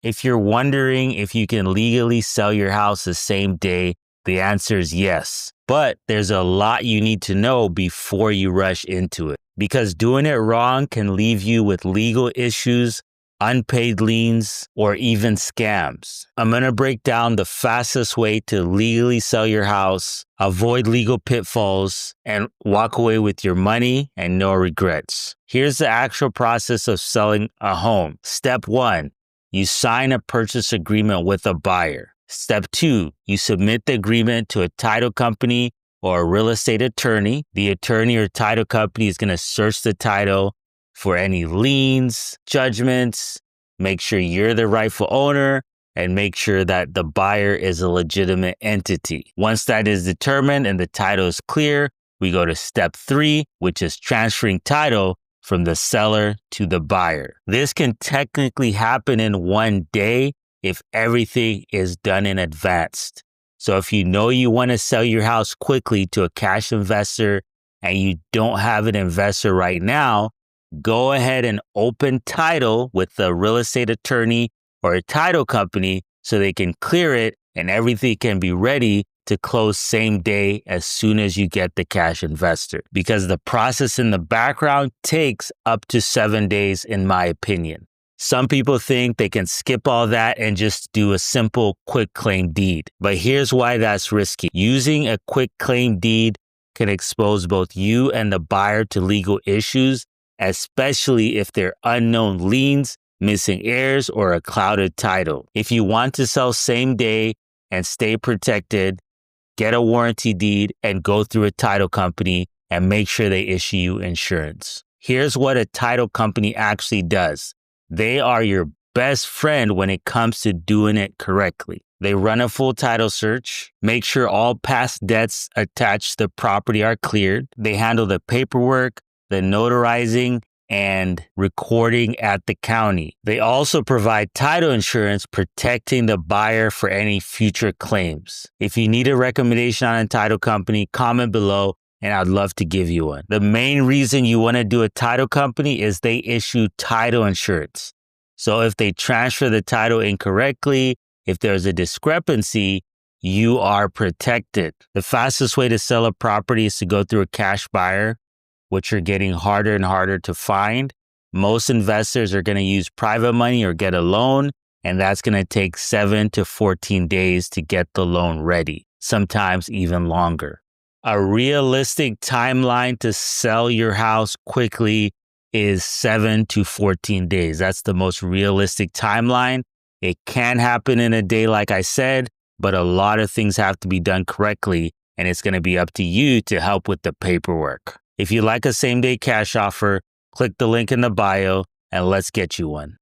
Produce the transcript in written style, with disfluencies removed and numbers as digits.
If you're wondering if you can legally sell your house the same day, the answer is yes. But there's a lot you need to know before you rush into it, because doing it wrong can leave you with legal issues, unpaid liens, or even scams. I'm going to break down the fastest way to legally sell your house, avoid legal pitfalls, and walk away with your money and no regrets. Here's the actual process of selling a home. Step 1, you sign a purchase agreement with a buyer. Step 2, you submit the agreement to a title company or a real estate attorney. The attorney or title company is going to search the title for any liens, judgments, make sure you're the rightful owner, and make sure that the buyer is a legitimate entity. Once that is determined and the title is clear, we go to step 3, which is transferring title from the seller to the buyer. This can technically happen in one day if everything is done in advance. So if you know you want to sell your house quickly to a cash investor and you don't have an investor right now, go ahead and open title with the real estate attorney or a title company so they can clear it and everything can be ready to close same day as soon as you get the cash investor. Because the process in the background takes up to 7 days, in my opinion. Some people think they can skip all that and just do a simple quitclaim deed. But here's why that's risky. Using a quitclaim deed can expose both you and the buyer to legal issues, especially if they're unknown liens, missing heirs, or a clouded title. If you want to sell same day and stay protected, get a warranty deed and go through a title company and make sure they issue you insurance. Here's what a title company actually does. They are your best friend when it comes to doing it correctly. They run a full title search, make sure all past debts attached to the property are cleared. They handle the paperwork, the notarizing, and recording at the county. They also provide title insurance protecting the buyer for any future claims. If you need a recommendation on a title company, comment below and I'd love to give you one. The main reason you want to do a title company is they issue title insurance. So if they transfer the title incorrectly, if there's a discrepancy, you are protected. The fastest way to sell a property is to go through a cash buyer, which are getting harder and harder to find. Most investors are going to use private money or get a loan, and that's going to take 7 to 14 days to get the loan ready, sometimes even longer. A realistic timeline to sell your house quickly is 7 to 14 days. That's the most realistic timeline. It can happen in a day, like I said, but a lot of things have to be done correctly, and it's going to be up to you to help with the paperwork. If you like a same-day cash offer, click the link in the bio and let's get you one.